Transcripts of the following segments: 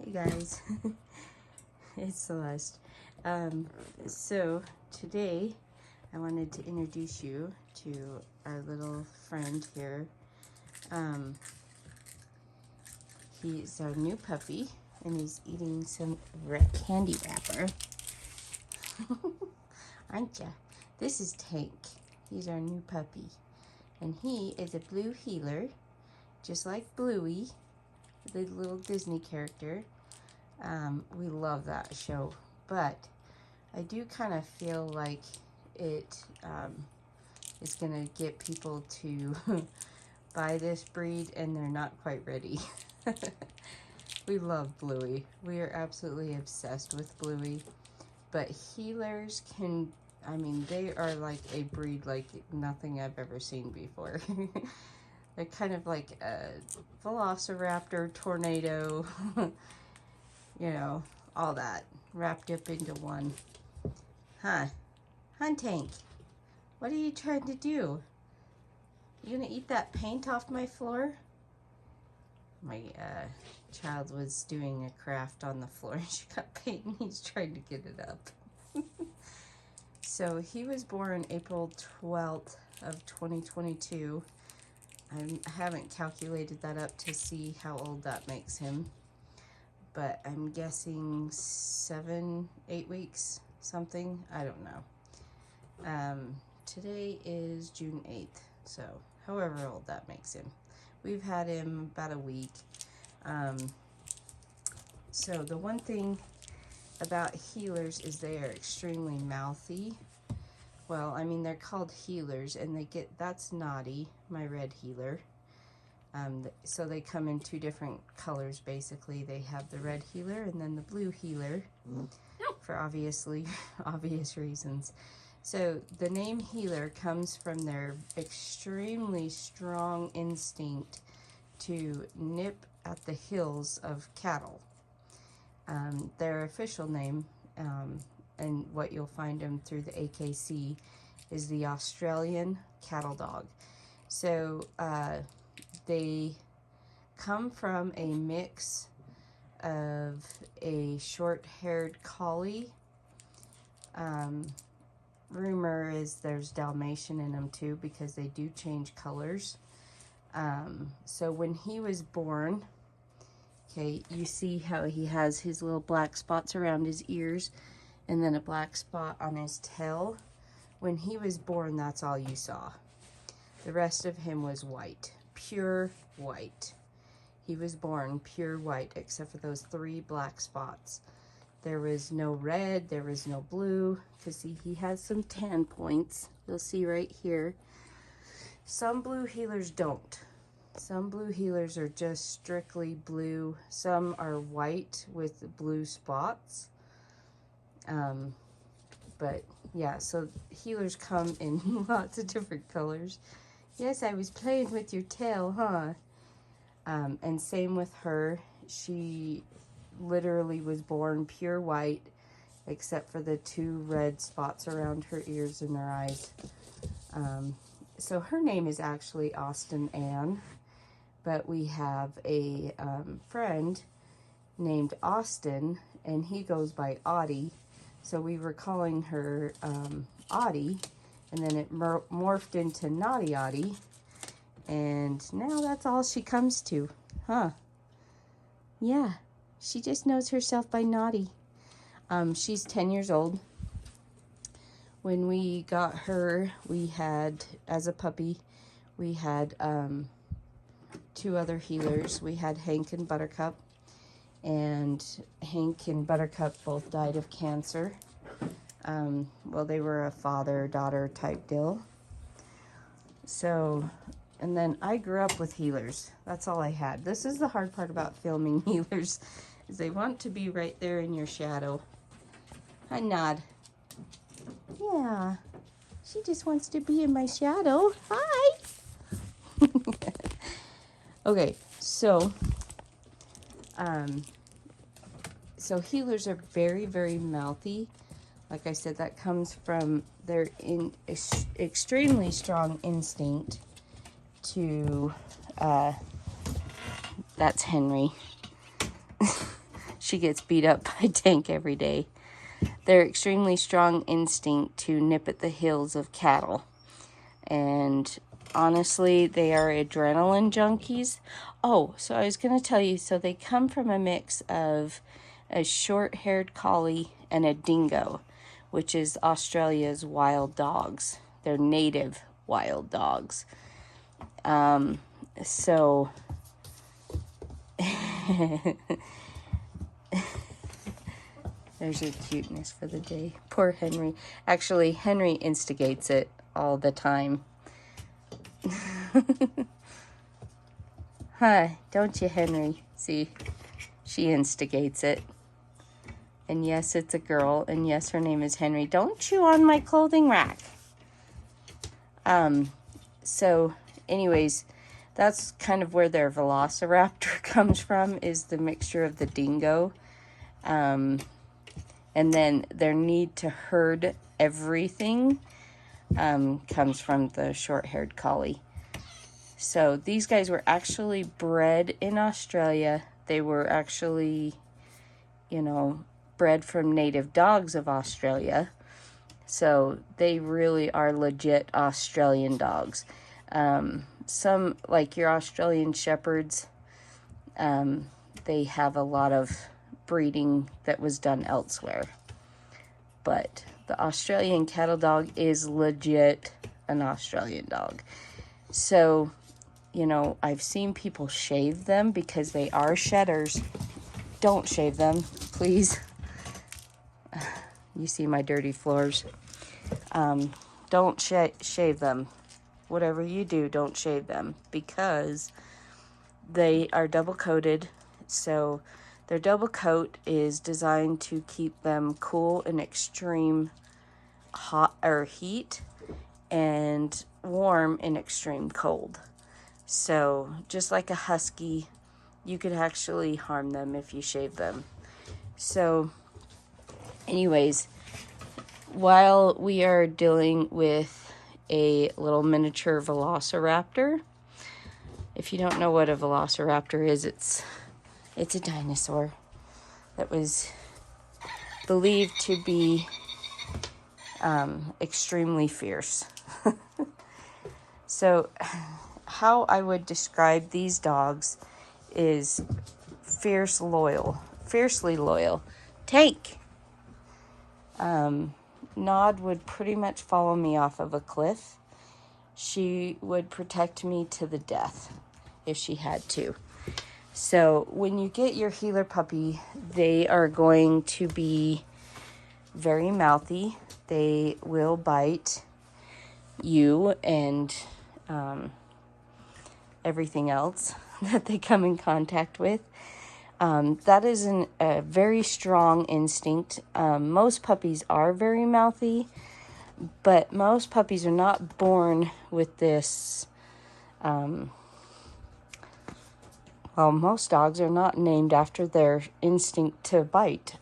Hey guys, it's Celeste. So today I wanted to introduce you to our little friend here. He's our new puppy and he's eating some candy wrapper. Aren't ya? This is Tank. He's our new puppy. And he is a blue heeler, just like Bluey, the little Disney character. We love that show, but I do kind of feel like it is gonna get people to buy this breed and they're not quite ready. We love Bluey. We are absolutely obsessed with Bluey, but heelers they are like a breed like nothing I've ever seen before. They're kind of like a velociraptor, tornado, you know, all that wrapped up into one. Huh? Tank, what are you trying to do? You gonna eat that paint off my floor? My child was doing a craft on the floor and she got paint and he's trying to get it up. So he was born April 12th of 2022. I haven't calculated that up to see how old that makes him, but I'm guessing 7-8 weeks, something. I don't know. Today is June 8th, so however old that makes him. We've had him about a week. So the one thing about heelers is they are extremely mouthy. Well, I mean, they're called heelers, and that's Naughty, my red heeler. So they come in two different colors, basically. They have the red heeler and then the blue heeler, for obvious reasons. So the name heeler comes from their extremely strong instinct to nip at the heels of cattle. Their official name, and what you'll find them through the AKC, is the Australian cattle dog. So they come from a mix of a short-haired collie. Rumor is there's Dalmatian in them too, because they do change colors. So when he was born, okay, you see how he has his little black spots around his ears and then a black spot on his tail. When he was born, that's all you saw. The rest of him was white, pure white. He was born pure white, except for those 3 black spots. There was no red, there was no blue, because see, he has some tan points. You'll see right here. Some blue heelers don't. Some blue heelers are just strictly blue. Some are white with blue spots. But yeah, so heelers come in lots of different colors. Yes, I was playing with your tail, huh? And same with her. She literally was born pure white, except for the 2 red spots around her ears and her eyes. So her name is actually Austin Ann, but we have a friend named Austin, and he goes by Audie. So we were calling her Audie, and then it morphed into Naughty Audie, and now that's all she comes to, huh? Yeah, she just knows herself by Naughty. She's 10 years old. When we got her, we had, as a puppy, we had 2 other heelers. We had Hank and Buttercup, and Hank and Buttercup both died of cancer. Well, they were a father-daughter type deal. So, and then I grew up with heelers. That's all I had. This is the hard part about filming heelers, is they want to be right there in your shadow. Hi, Nod. Yeah, she just wants to be in my shadow. Hi. Okay, so heelers are very, very mouthy. Like I said, that comes from their extremely strong instinct to, that's Henry. she gets beat up by Tank every day. Their extremely strong instinct to nip at the heels of cattle. And honestly, they are adrenaline junkies. Oh, so I was going to tell you, so they come from a mix of a short-haired collie and a dingo, which is Australia's wild dogs. They're native wild dogs. So there's your cuteness for the day. Poor Henry. Actually, Henry instigates it all the time. Hi, don't you, Henry? See, she instigates it. And yes, it's a girl. And yes, her name is Henry. Don't chew on my clothing rack. So anyways, that's kind of where their velociraptor comes from, is the mixture of the dingo. And then their need to herd everything comes from the short-haired collie. So these guys were actually bred in Australia. They were actually, bred from native dogs of Australia. So they really are legit Australian dogs. Some, like your Australian Shepherds, they have a lot of breeding that was done elsewhere. But the Australian cattle dog is legit an Australian dog. So, I've seen people shave them because they are shedders. Don't shave them, please. You see my dirty floors. Don't shave them. Whatever you do, don't shave them, because they are double coated. So their double coat is designed to keep them cool in extreme heat and warm in extreme cold. So just like a husky, you could actually harm them if you shave them. So anyways, while we are dealing with a little miniature velociraptor, if you don't know what a velociraptor is, it's a dinosaur that was believed to be extremely fierce. So how I would describe these dogs is fiercely loyal. Tank. Nod would pretty much follow me off of a cliff. She would protect me to the death if she had to. So when you get your healer puppy, they are going to be very mouthy. They will bite you and everything else that they come in contact with. That is a very strong instinct. Most puppies are very mouthy, but most puppies are not born with this. Most dogs are not named after their instinct to bite.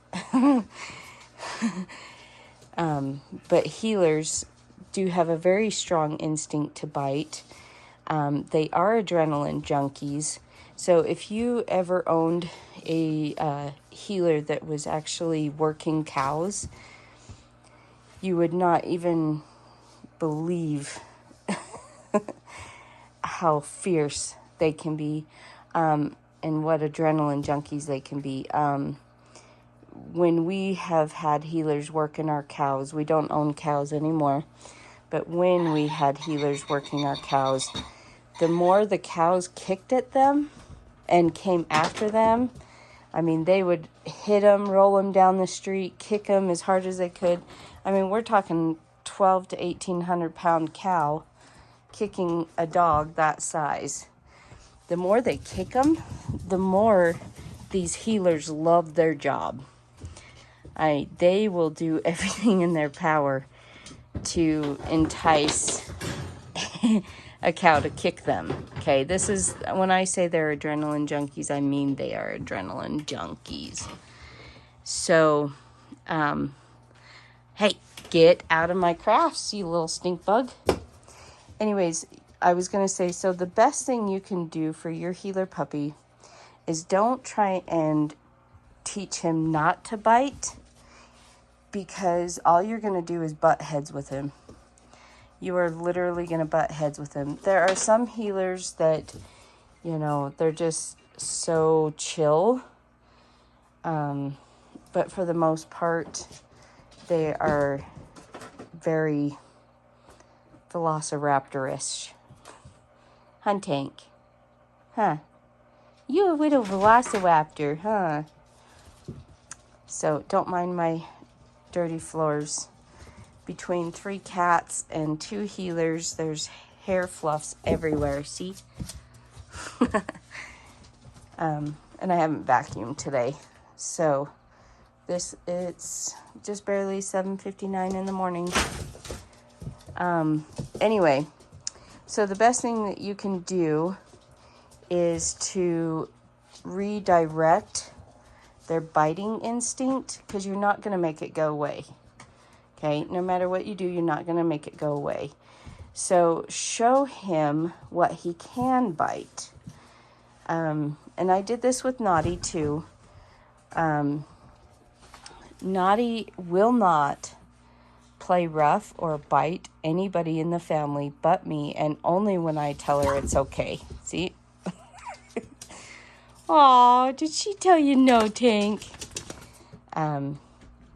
But healers do have a very strong instinct to bite. They are adrenaline junkies. So if you ever owned a healer that was actually working cows, you would not even believe how fierce they can be, and what adrenaline junkies they can be. When we have had healers working our cows, we don't own cows anymore, but when we had healers working our cows, the more the cows kicked at them and came after them, they would hit them, roll them down the street, kick them as hard as they could. We're talking 12 to 1,800 pound cow kicking a dog that size. The more they kick them, the more these healers love their job. They will do everything in their power to entice a cow to kick them. Okay, this is, when I say they're adrenaline junkies, I mean they are adrenaline junkies. So, hey, get out of my crafts, you little stink bug. Anyways, I was going to say, so the best thing you can do for your healer puppy is don't try and teach him not to bite, because all you're going to do is butt heads with him. You are literally going to butt heads with him. There are some healers that, you know, they're just so chill. But for the most part, they are very velociraptor-ish. Huh, Tank? Huh? You a little velociraptor, huh? So don't mind my dirty floors. Between 3 cats and 2 healers, there's hair fluffs everywhere, see? And I haven't vacuumed today. So it's just barely 7:59 in the morning. Anyway, so the best thing that you can do is to redirect their biting instinct, because you're not going to make it go away. Okay, no matter what you do, you're not going to make it go away. So show him what he can bite. And I did this with Naughty too. Naughty will not play rough or bite anybody in the family but me, and only when I tell her it's okay. See? Aw, did she tell you no, Tank?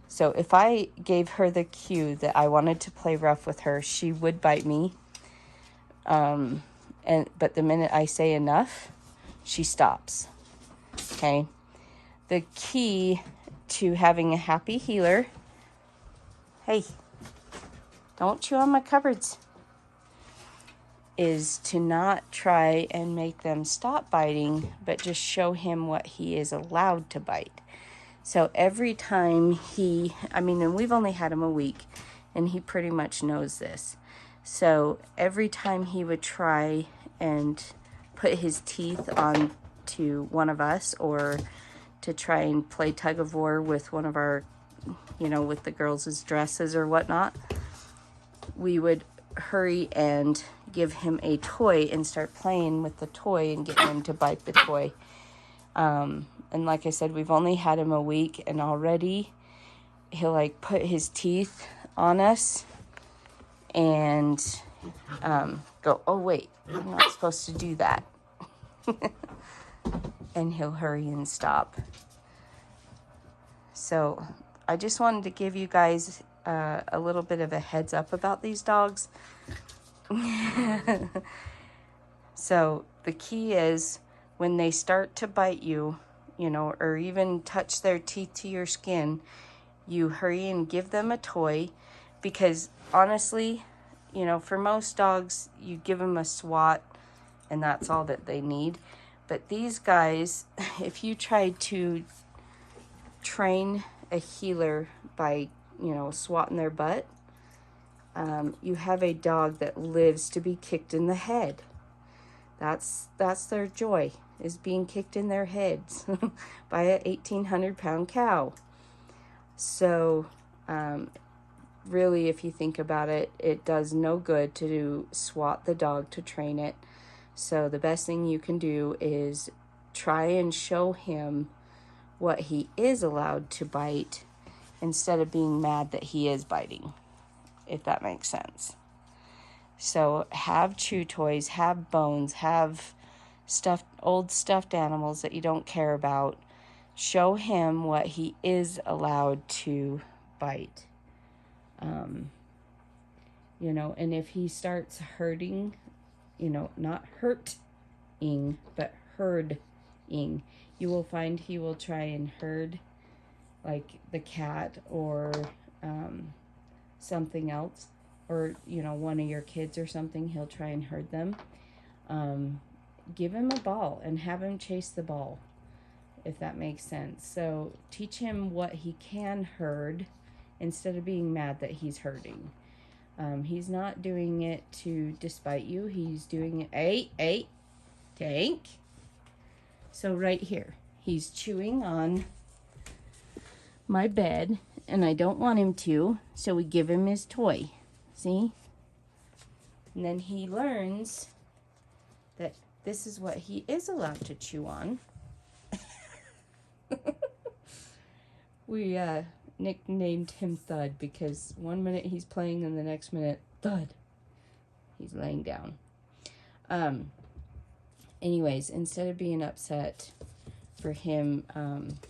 So if I gave her the cue that I wanted to play rough with her, she would bite me. But the minute I say enough, she stops. Okay? The key to having a happy healer... Hey, don't chew on my cupboards. Is to not try and make them stop biting, but just show him what he is allowed to bite. So every time and we've only had him a week, and he pretty much knows this. So every time he would try and put his teeth on to one of us, or to try and play tug of war with one of our, with the girls' dresses or whatnot, we would hurry and give him a toy and start playing with the toy and get him to bite the toy. And like I said, we've only had him a week, and already he'll put his teeth on us and go, oh wait, I'm not supposed to do that. And he'll hurry and stop. So I just wanted to give you guys a little bit of a heads up about these dogs. So the key is, when they start to bite you, or even touch their teeth to your skin, you hurry and give them a toy, because honestly, for most dogs, you give them a swat and that's all that they need. But these guys, if you try to train a healer by, swatting their butt, you have a dog that lives to be kicked in the head. That's their joy, is being kicked in their heads by a 1,800-pound cow. So, really, if you think about it, it does no good to swat the dog to train it. So the best thing you can do is try and show him what he is allowed to bite, instead of being mad that he is biting, if that makes sense. So have chew toys, have bones, have old stuffed animals that you don't care about. Show him what he is allowed to bite. And if he starts hurting, not hurting, but herding, you will find he will try and herd, like the cat or something else, or one of your kids or something. He'll try and herd them. Give him a ball and have him chase the ball, if that makes sense. So teach him what he can herd, instead of being mad that he's herding. He's not doing it to despite you. He's doing it, hey, Tank. So right here, he's chewing on my bed, and I don't want him to, so we give him his toy. See? And then he learns that this is what he is allowed to chew on. We nicknamed him Thud because one minute he's playing and the next minute, thud, he's laying down. Anyways, instead of being upset for him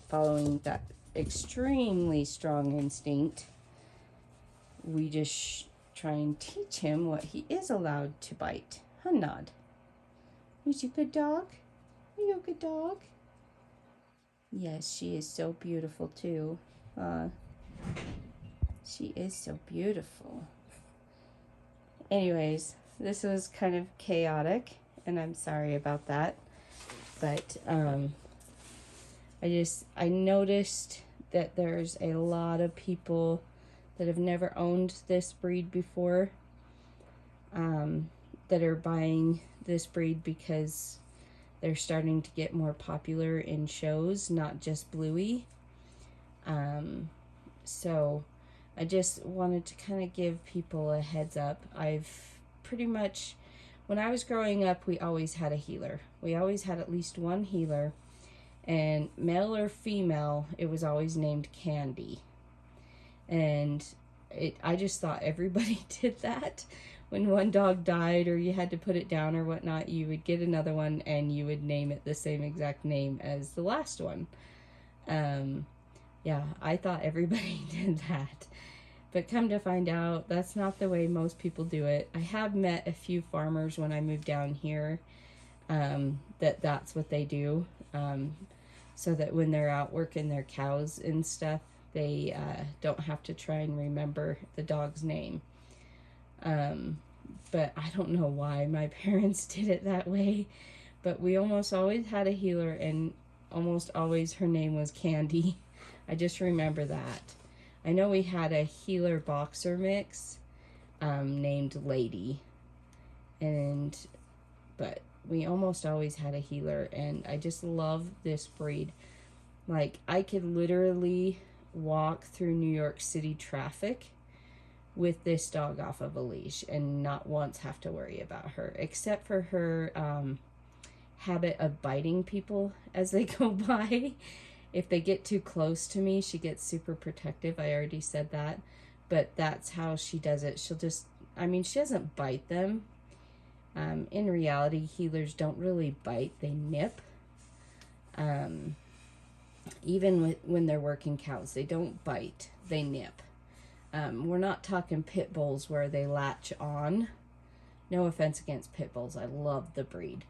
following that extremely strong instinct, we just try and teach him what he is allowed to bite. Huh, Nod? Was you a good dog? Are you a good dog? Yes, she is so beautiful too. She is so beautiful. Anyways, this was kind of chaotic, and I'm sorry about that. But I noticed that there's a lot of people that have never owned this breed before, that are buying this breed because they're starting to get more popular in shows, not just Bluey. So I just wanted to kind of give people a heads up. I've pretty much, when I was growing up, we always had a healer. We always had at least one healer, and male or female, it was always named Candy. And I just thought everybody did that. When one dog died or you had to put it down or whatnot, you would get another one and you would name it the same exact name as the last one. Yeah, I thought everybody did that. But come to find out, that's not the way most people do it. I have met a few farmers when I moved down here, that's what they do. So that when they're out working their cows and stuff, they don't have to try and remember the dog's name. But I don't know why my parents did it that way. But we almost always had a healer, and almost always her name was Candy. I just remember that. I know we had a healer boxer mix named Lady. But we almost always had a healer, and I just love this breed. Like, I could literally walk through New York City traffic with this dog off of a leash and not once have to worry about her, except for her habit of biting people as they go by. If they get too close to me, she gets super protective. I already said that, but that's how she does it. She'll just, she doesn't bite them. In reality, healers don't really bite, they nip. Even when they're working cows, they don't bite, they nip. We're not talking pit bulls where they latch on. No offense against pit bulls, I love the breed.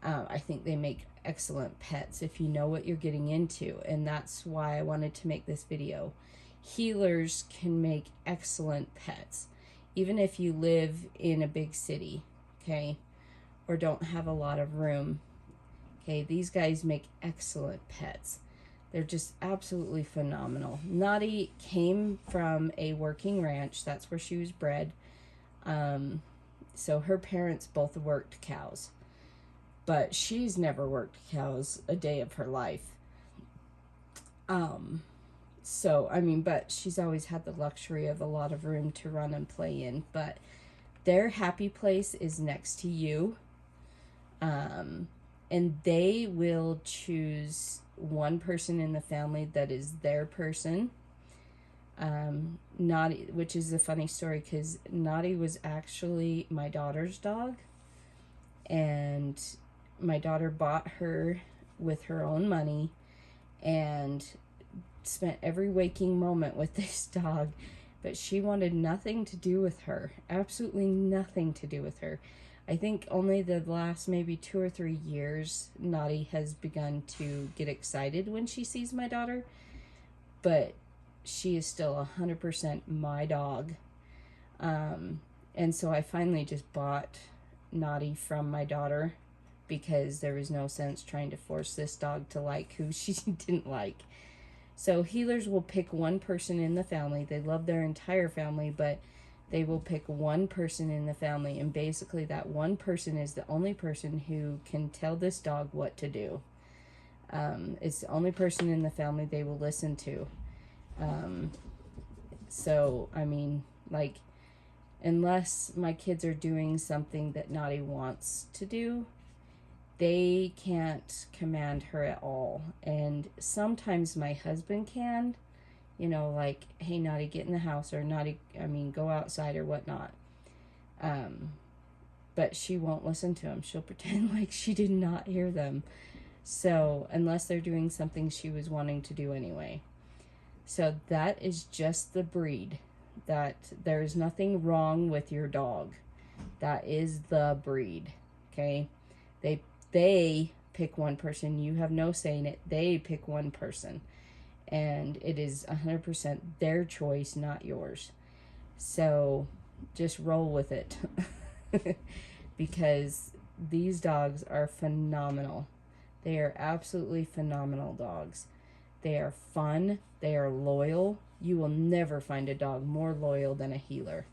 I think they make excellent pets if you know what you're getting into, and that's why I wanted to make this video. Healers can make excellent pets, even if you live in a big city, okay, or don't have a lot of room. Okay, these guys make excellent pets. They're just absolutely phenomenal. Naughty came from a working ranch. That's where she was bred. So her parents both worked cows. But she's never worked cows a day of her life. But she's always had the luxury of a lot of room to run and play in. But their happy place is next to you. And they will choose one person in the family that is their person. Naughty, which is a funny story because Naughty was actually my daughter's dog. And my daughter bought her with her own money and spent every waking moment with this dog. But she wanted nothing to do with her. Absolutely nothing to do with her. I think only the last maybe 2 or 3 years, Naughty has begun to get excited when she sees my daughter. But she is still 100% my dog. And so I finally just bought Naughty from my daughter because there was no sense trying to force this dog to like who she didn't like. So healers will pick one person in the family. They love their entire family, but they will pick one person in the family, and basically that one person is the only person who can tell this dog what to do. It's the only person in the family they will listen to. Unless my kids are doing something that Naughty wants to do, they can't command her at all. And sometimes my husband can, you know, like, hey, Naughty, get in the house, or Naughty, go outside or whatnot. But she won't listen to them. She'll pretend like she did not hear them. So, unless they're doing something she was wanting to do anyway. So, that is just the breed. That there's nothing wrong with your dog. That is the breed. Okay? They pick one person. You have no say in it. They pick one person. And it is 100% their choice, not yours. So, just roll with it. Because these dogs are phenomenal. They are absolutely phenomenal dogs. They are fun. They are loyal. You will never find a dog more loyal than a heeler.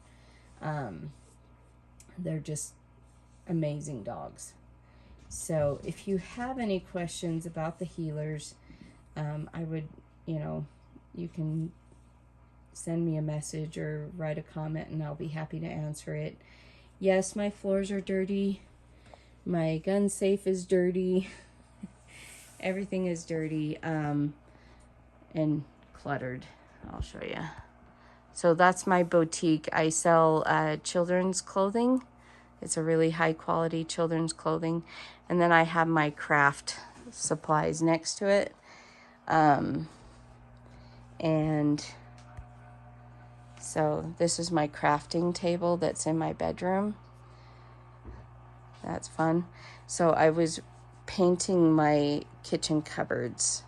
They're just amazing dogs. So if you have any questions about the heelers, I would, you can send me a message or write a comment and I'll be happy to answer it. Yes, my floors are dirty. My gun safe is dirty. Everything is dirty and cluttered. I'll show you. So that's my boutique. I sell children's clothing. It's a really high quality children's clothing. And then I have my craft supplies next to it. And so this is my crafting table that's in my bedroom. That's fun. So I was painting my kitchen cupboards.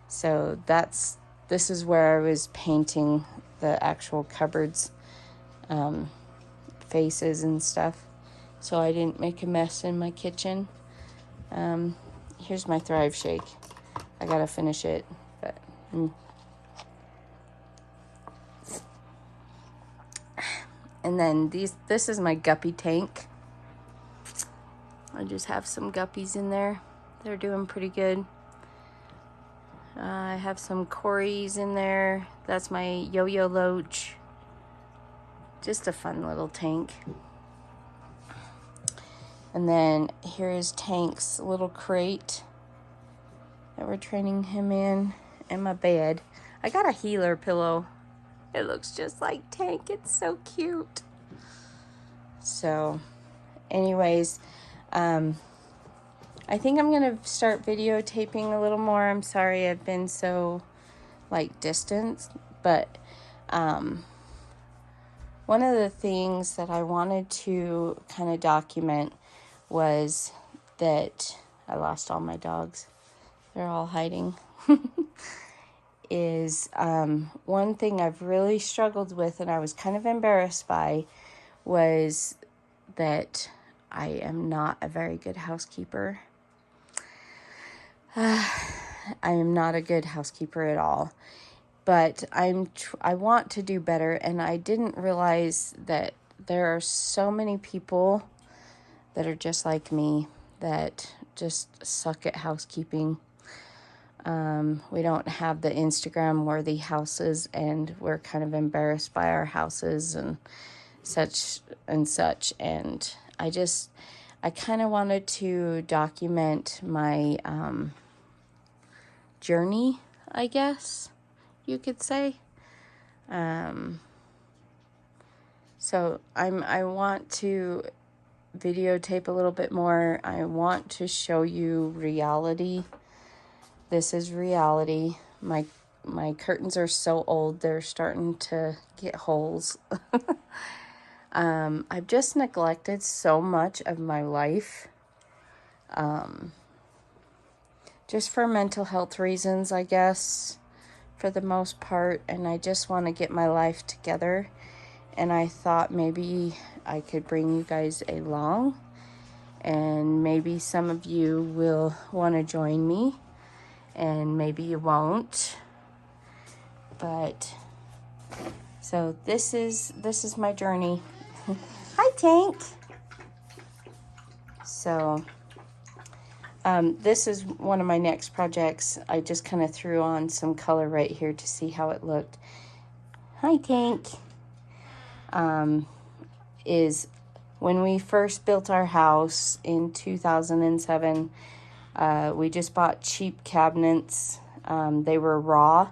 So this is where I was painting the actual cupboards, faces and stuff. So I didn't make a mess in my kitchen. Here's my Thrive Shake. I gotta finish it, but and then this is my guppy tank. I just have some guppies in there. They're doing pretty good. I have some Corys in there. That's my Yo-Yo Loach. Just a fun little tank. And then here is Tank's little crate that we're training him in, and my bed. I got a heeler pillow. It looks just like Tank. It's so cute. So, anyways, I think I'm going to start videotaping a little more. I'm sorry I've been so, distant. But one of the things that I wanted to kind of document was that I lost all my dogs. They're all hiding. Is one thing I've really struggled with and I was kind of embarrassed by was that I am not a very good housekeeper. I am not a good housekeeper at all, but I want to do better, and I didn't realize that there are so many people that are just like me that just suck at housekeeping. We don't have the Instagram worthy houses, and we're kind of embarrassed by our houses and such. And I kind of wanted to document my journey, I guess you could say. So I want to videotape a little bit more. I want to show you reality. This is reality. My curtains are so old, they're starting to get holes. I've just neglected so much of my life. Just for mental health reasons, I guess, for the most part. And I just want to get my life together. And I thought maybe I could bring you guys along. And maybe some of you will want to join me. And maybe you won't. But so this is my journey. Hi, Tank. So this is one of my next projects. I just kind of threw on some color right here to see how it looked. Hi, Tank. Is when we first built our house in 2007, we just bought cheap cabinets. They were raw,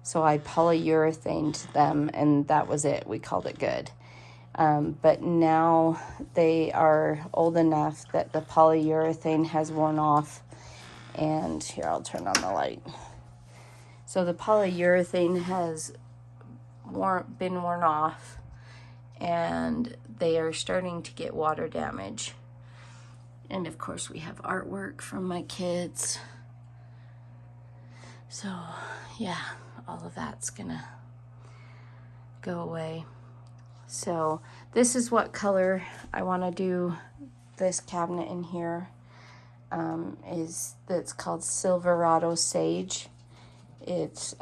So I polyurethaned them, and that was it. We called it good. But now they are old enough that the polyurethane has worn off. And here, I'll turn on the light. So the polyurethane has been worn off, and they are starting to get water damage. And of course we have artwork from my kids. So yeah, all of that's gonna go away. So this is what color I want to do this cabinet in here. That's called Silverado Sage. It's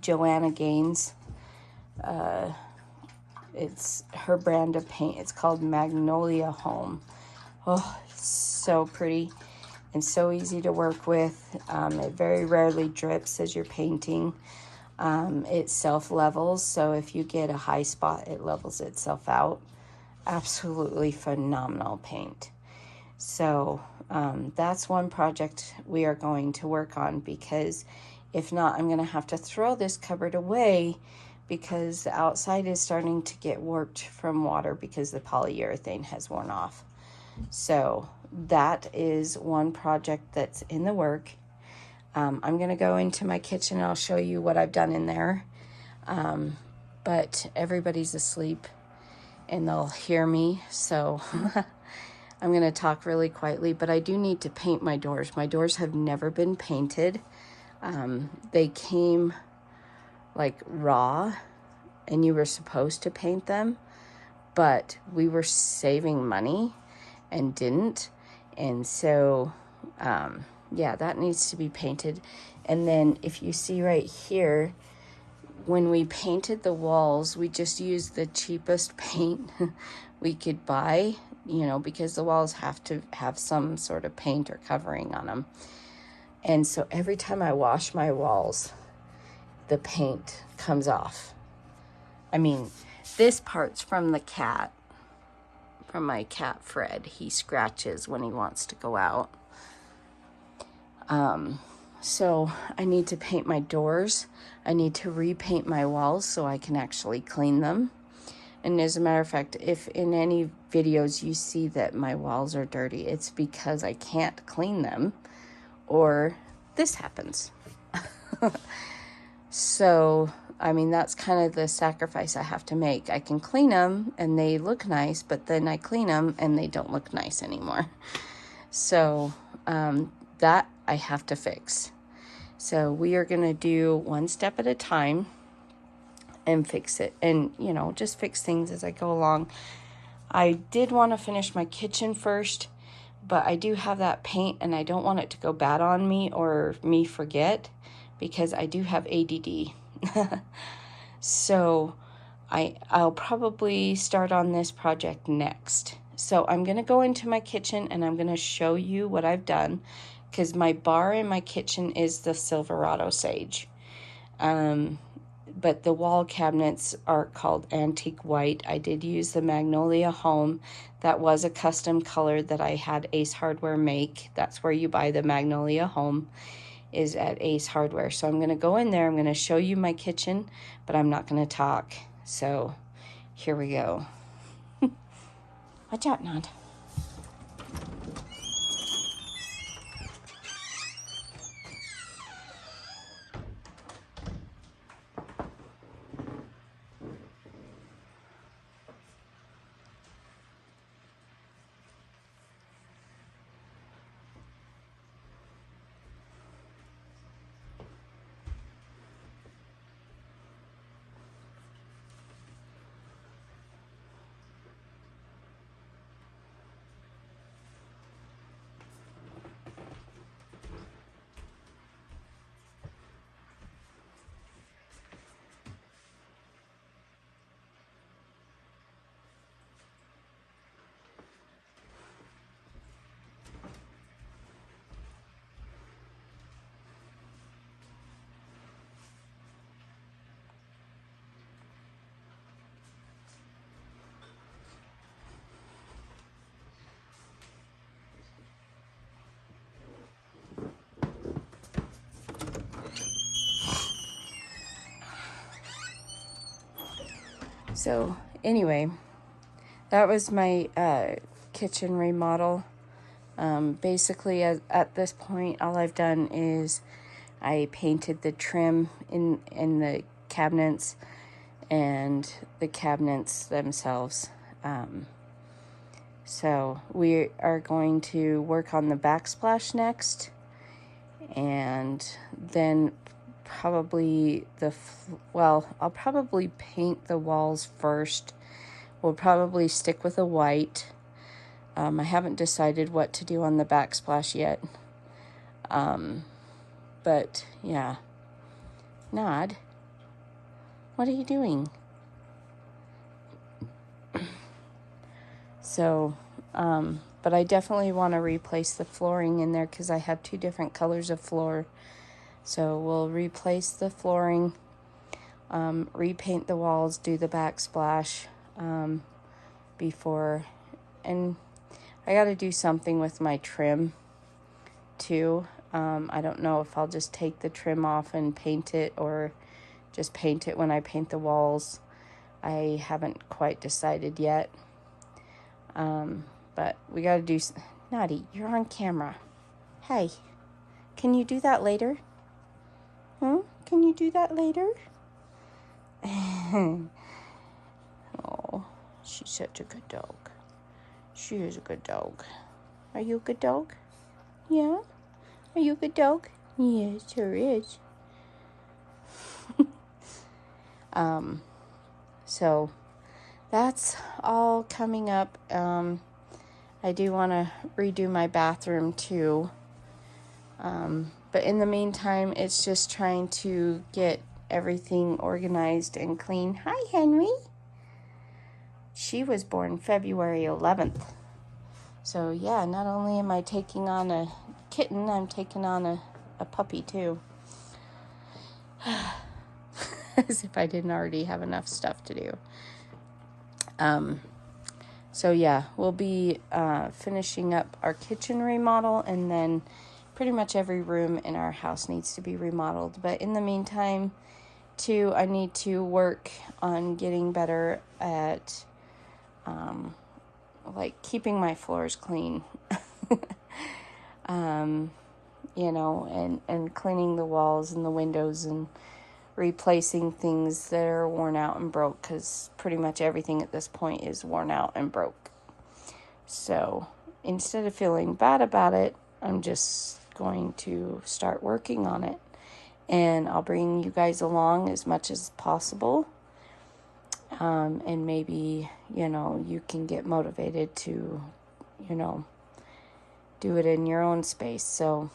Joanna Gaines. It's her brand of paint. It's called Magnolia Home. Oh, it's so pretty and so easy to work with. It very rarely drips as you're painting. It self-levels, so if you get a high spot, it levels itself out. Absolutely phenomenal paint. So that's one project we are going to work on, because if not, I'm going to have to throw this cupboard away because the outside is starting to get warped from water because the polyurethane has worn off. So that is one project that's in the work. I'm going to go into my kitchen and I'll show you what I've done in there. But everybody's asleep and they'll hear me, so I'm going to talk really quietly, but I do need to paint my doors. My doors have never been painted. They came like raw, and you were supposed to paint them, but we were saving money and didn't. And so, yeah, that needs to be painted. And then if you see right here, when we painted the walls, we just used the cheapest paint we could buy, you know, because the walls have to have some sort of paint or covering on them. And so every time I wash my walls, the paint comes off. I mean, this part's from the cat, from my cat Fred. He scratches when he wants to go out. So I need to paint my doors. I need to repaint my walls so I can actually clean them. And as a matter of fact, if in any videos you see that my walls are dirty, it's because I can't clean them or this happens. So, I mean, that's kind of the sacrifice I have to make. I can clean them and they look nice, but then I clean them and they don't look nice anymore. So, that I have to fix. So we are going to do one step at a time and fix it, and, you know, just fix things as I go along. I did want to finish my kitchen first, but I do have that paint and I don't want it to go bad on me or me forget, because I do have ADD. So I'll probably start on this project next. So I'm going to go into my kitchen and I'm going to show you what I've done, because my bar in my kitchen is the Silverado Sage. But the wall cabinets are called Antique White. I did use the Magnolia Home. That was a custom color that I had Ace Hardware make. That's where you buy the Magnolia Home, is at Ace Hardware. So I'm going to go in there. I'm going to show you my kitchen, but I'm not going to talk. So here we go. Watch out, Nod. So anyway, that was my kitchen remodel. Basically, at this point, all I've done is I painted the trim in the cabinets and the cabinets themselves. So we are going to work on the backsplash next, and then probably I'll probably paint the walls first. We'll probably stick with a white. I haven't decided what to do on the backsplash yet. But yeah. Nod, what are you doing? So, but I definitely want to replace the flooring in there because I have 2 different colors of floor. So we'll replace the flooring, repaint the walls, do the backsplash before. And I got to do something with my trim too. I don't know if I'll just take the trim off and paint it or just paint it when I paint the walls. I haven't quite decided yet. But we got to do... Naughty, you're on camera. Hey, can you do that later? Can you do that later? Oh, she's such a good dog. She is a good dog. Are you a good dog? Yeah? Are you a good dog? Yes, sure is. So that's all coming up. I do want to redo my bathroom too. But in the meantime, it's just trying to get everything organized and clean. Hi, Henry. She was born February 11th. So yeah, not only am I taking on a kitten, I'm taking on a puppy too. As if I didn't already have enough stuff to do. So yeah, we'll be finishing up our kitchen remodel, and then pretty much every room in our house needs to be remodeled. But in the meantime, too, I need to work on getting better at like keeping my floors clean. You know, and cleaning the walls and the windows and replacing things that are worn out and broke, because pretty much everything at this point is worn out and broke. So instead of feeling bad about it, I'm just going to start working on it, and I'll bring you guys along as much as possible. And maybe, you know, you can get motivated to, you know, do it in your own space. So,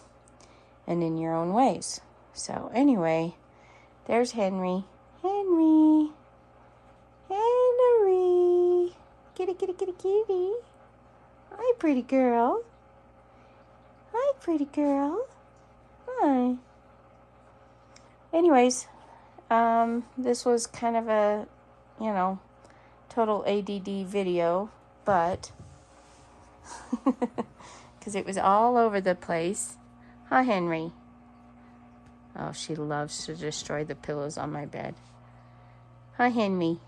and in your own ways. So anyway, there's Henry. Henry. Henry. Kitty, kitty, kitty, kitty. Hi, pretty girl. Hi, pretty girl. Hi. Anyways, this was kind of a, you know, total ADD video, but because it was all over the place. Hi, Henry. Oh, she loves to destroy the pillows on my bed. Hi, Henry.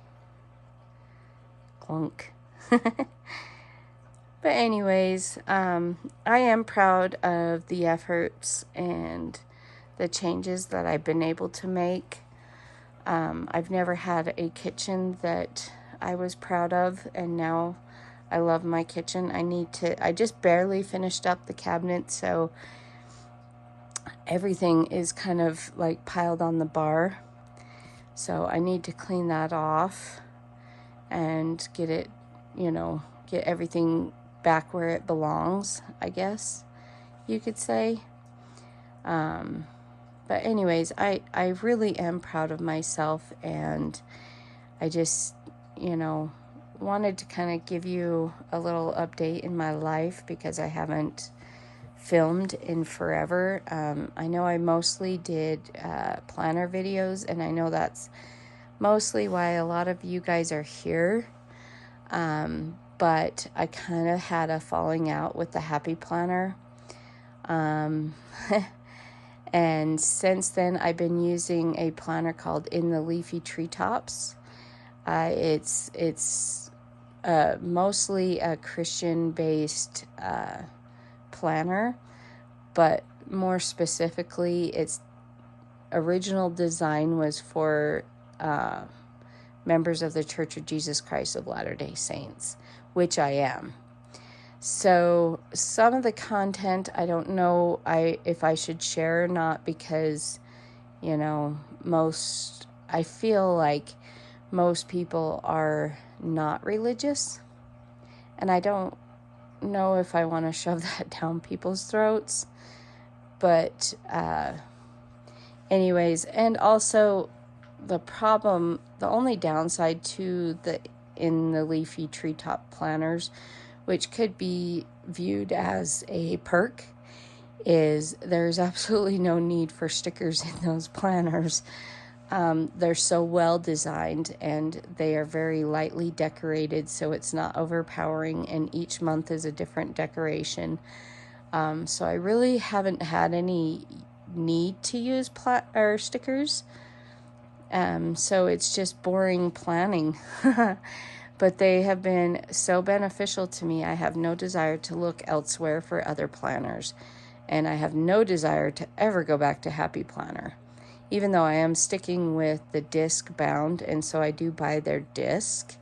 Clunk. But anyways, I am proud of the efforts and the changes that I've been able to make. I've never had a kitchen that I was proud of, and now I love my kitchen. I just barely finished up the cabinet, so everything is kind of like piled on the bar. So I need to clean that off and get it, you know, get everything back where it belongs, I guess you could say. But anyways, I really am proud of myself, and I just, you know, wanted to kind of give you a little update in my life because I haven't filmed in forever. I know I mostly did planner videos, and I know that's mostly why a lot of you guys are here. But I kind of had a falling out with the Happy Planner. And since then, I've been using a planner called In the Leafy Treetops. It's mostly a Christian-based planner, but more specifically, its original design was for members of the Church of Jesus Christ of Latter-day Saints, which I am. So some of the content, I don't know if I should share or not, because, you know, I feel like most people are not religious, and I don't know if I want to shove that down people's throats, but anyways, and also the only downside to in the leafy treetop planners, which could be viewed as a perk, is there's absolutely no need for stickers in those planners. They're so well designed, and they are very lightly decorated, so it's not overpowering, and each month is a different decoration. So I really haven't had any need to use stickers. So it's just boring planning. But they have been so beneficial to me. I have no desire to look elsewhere for other planners, and I have no desire to ever go back to Happy Planner, even though I am sticking with the disc bound, and so I do buy their disc,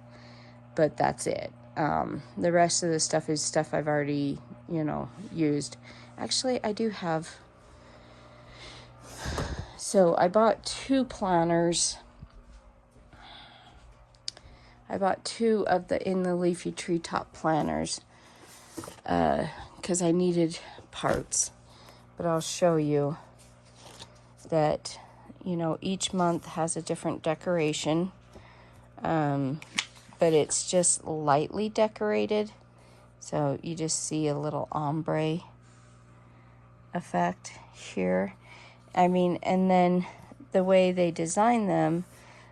but that's it. The rest of the stuff is stuff I've already, used. Actually, I do have. So I bought 2 planners. I bought 2 of in the leafy treetop planners because I needed parts. But I'll show you that, each month has a different decoration. But it's just lightly decorated. So you just see a little ombre effect here. And then the way they design them,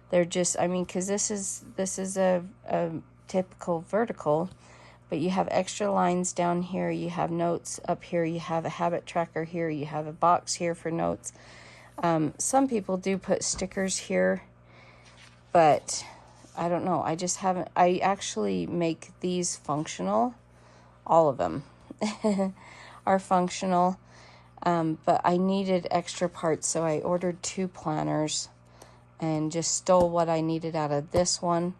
they're just, because this is a typical vertical, but you have extra lines down here, you have notes up here, you have a habit tracker here, you have a box here for notes. Some people do put stickers here, but I don't know. I actually make these functional. All of them are functional. But I needed extra parts, so I ordered 2 planners and just stole what I needed out of this one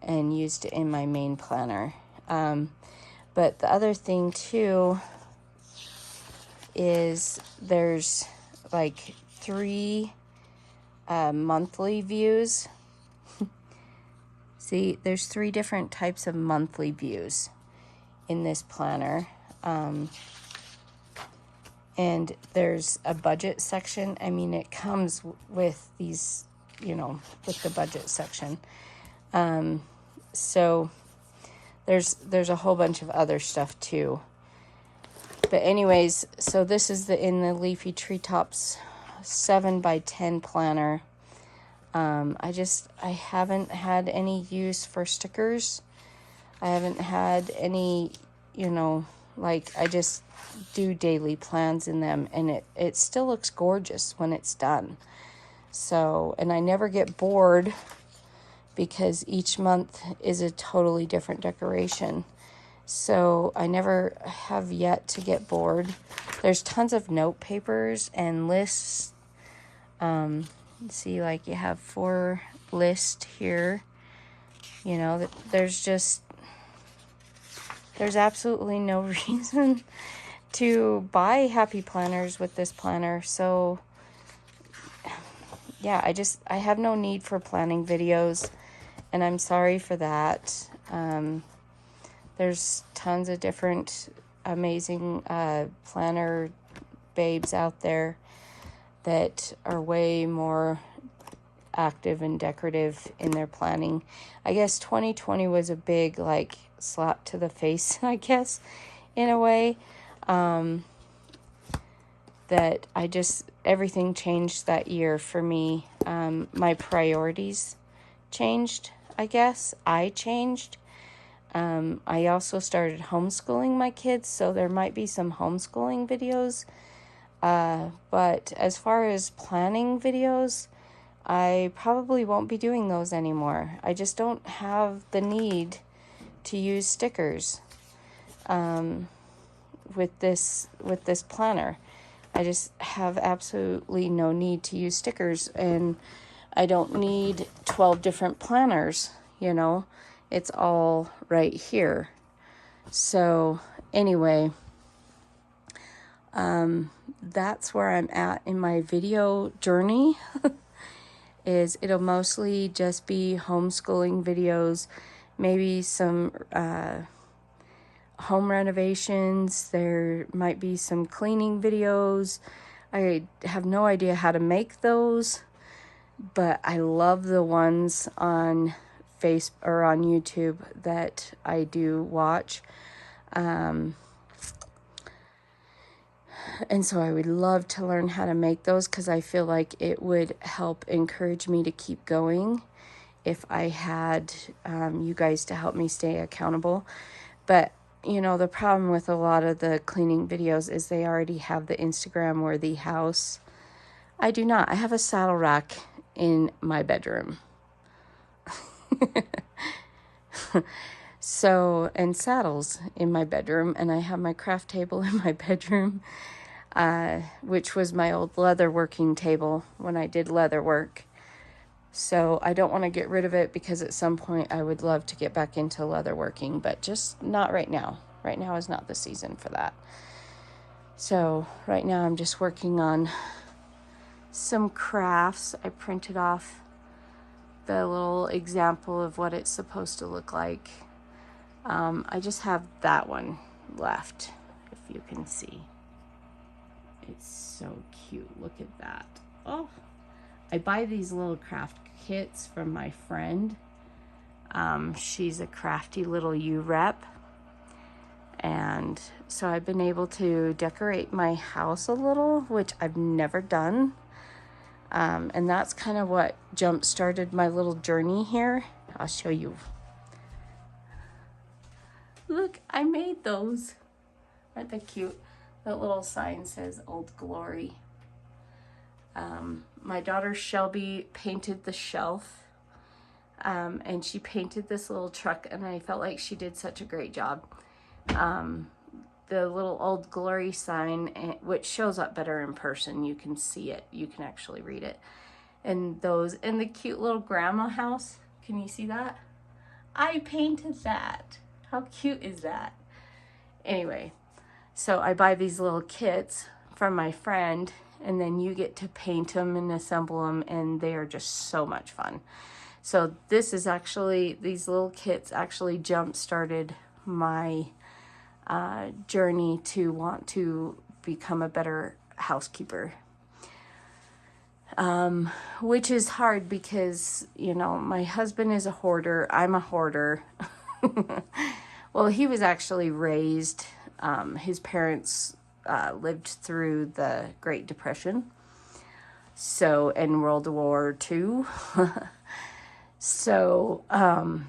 and used it in my main planner. But the other thing too is there's like 3 monthly views. See, there's 3 different types of monthly views in this planner. And there's a budget section. It comes with these, with the budget section. So there's a whole bunch of other stuff too. But anyways, so this is in the Leafy Treetops 7x10 planner. I haven't had any use for stickers. I haven't had any, I just do daily plans in them, and it still looks gorgeous when it's done. So, and I never get bored because each month is a totally different decoration. So I never have yet to get bored. There's tons of note papers and lists. See, you have 4 lists here. There's absolutely no reason to buy Happy Planners with this planner. So yeah, I have no need for planning videos, and I'm sorry for that. There's tons of different amazing planner babes out there that are way more active and decorative in their planning. I guess 2020 was a big slap to the face, I guess, in a way. That everything changed that year for me. My priorities changed, I guess. I changed. I also started homeschooling my kids, so there might be some homeschooling videos. But as far as planning videos, I probably won't be doing those anymore. I just don't have the need to use stickers with this planner. I just have absolutely no need to use stickers, and I don't need 12 different planners, you know. It's all right here. So anyway, that's where I'm at in my video journey. Is it'll mostly just be homeschooling videos, maybe some home renovations. There might be some cleaning videos. I have no idea how to make those, but I love the ones on Facebook or on YouTube that I do watch. And so I would love to learn how to make those, because I feel like it would help encourage me to keep going if I had you guys to help me stay accountable. But, you know, the problem with a lot of the cleaning videos is they already have the Instagram worthy house. I do not. I have a saddle rack in my bedroom. So, and saddles in my bedroom, and I have my craft table in my bedroom, which was my old leather working table when I did leather work. So I don't want to get rid of it, because at some point I would love to get back into leather working, but just not right now. Right now is not the season for that. So right now I'm just working on some crafts. I printed off the little example of what it's supposed to look like. I just have that one left, if you can see. It's so cute. Look at that. Oh, I buy these little craft kits from my friend. She's a crafty little U-rep. And so I've been able to decorate my house a little, which I've never done. And that's kind of what jump-started my little journey here. I'll show you. Look, I made those. Aren't they cute? That little sign says Old Glory. My daughter Shelby painted the shelf, and she painted this little truck, and I felt like she did such a great job. The little Old Glory sign, which shows up better in person, you can see it, you can actually read it. And those, and the cute little grandma house, can you see that? I painted that. How cute is that? Anyway, so I buy these little kits from my friend, and then you get to paint them and assemble them, and they are just so much fun. So this is actually, these little kits actually jump-started my journey to want to become a better housekeeper. Which is hard because, you know, my husband is a hoarder. I'm a hoarder. Well, he was actually raised, his parents lived through the Great Depression, so, and World War II. So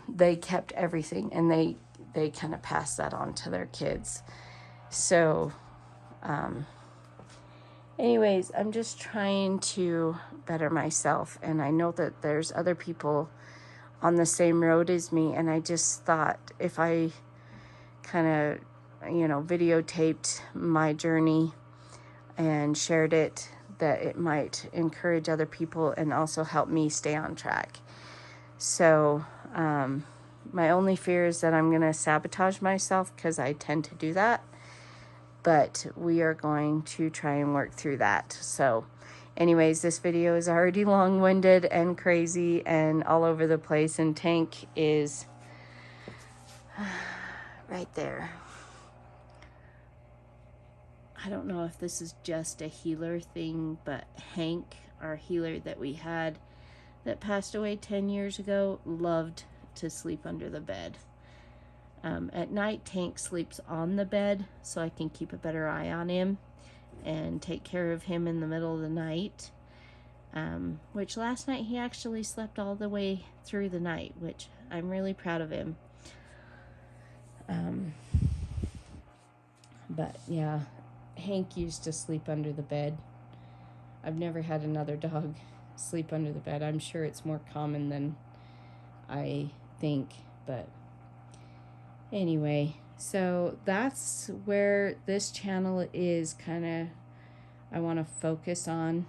they kept everything, and they kind of passed that on to their kids. So anyways, I'm just trying to better myself, and I know that there's other people on the same road as me, and I just thought if I kind of, you know, videotaped my journey and shared it, that it might encourage other people and also help me stay on track. So my only fear is that I'm going to sabotage myself, because I tend to do that. But we are going to try and work through that. So anyways, this video is already long-winded and crazy and all over the place, and Tank is right there. I don't know if this is just a healer thing, but Hank, our healer that we had that passed away 10 years ago, loved to sleep under the bed. At night, Tank sleeps on the bed, so I can keep a better eye on him and take care of him in the middle of the night. Which last night he actually slept all the way through the night, which I'm really proud of him. But yeah, Hank used to sleep under the bed. I've never had another dog sleep under the bed. I'm sure it's more common than I think, but anyway, so that's where this channel is kind of, I want to focus on,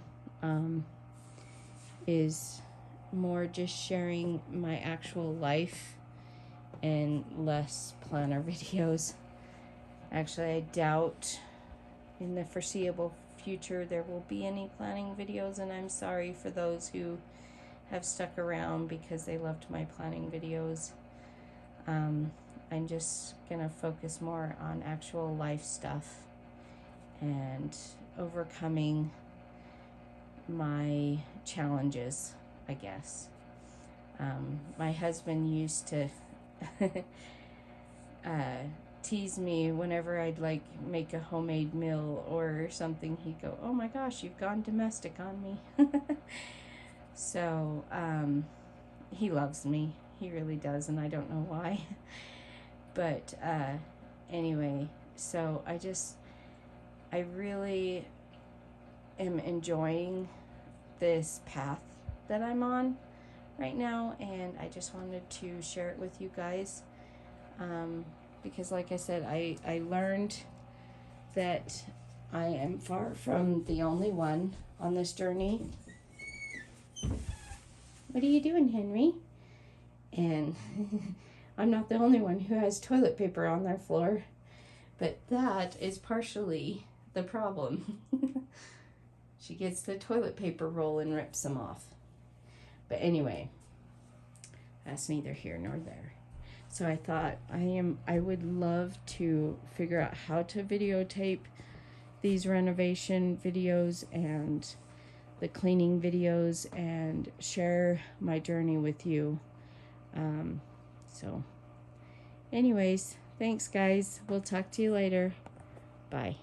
is more just sharing my actual life and less planner videos. Actually, I doubt in the foreseeable future there will be any planning videos, and I'm sorry for those who have stuck around because they loved my planning videos. I'm just gonna focus more on actual life stuff and overcoming my challenges, I guess. My husband used to tease me whenever I'd like make a homemade meal or something. He'd go, "Oh my gosh, you've gone domestic on me." So he loves me, he really does, and I don't know why. But anyway, so I really am enjoying this path that I'm on right now, and I just wanted to share it with you guys, because like I said, I learned that I am far from the only one on this journey. What are you doing, Henry? And I'm not the only one who has toilet paper on their floor, but that is partially the problem. She gets the toilet paper roll and rips them off. But anyway, that's neither here nor there. So I thought I would love to figure out how to videotape these renovation videos and the cleaning videos and share my journey with you. So anyways, thanks guys. We'll talk to you later. Bye.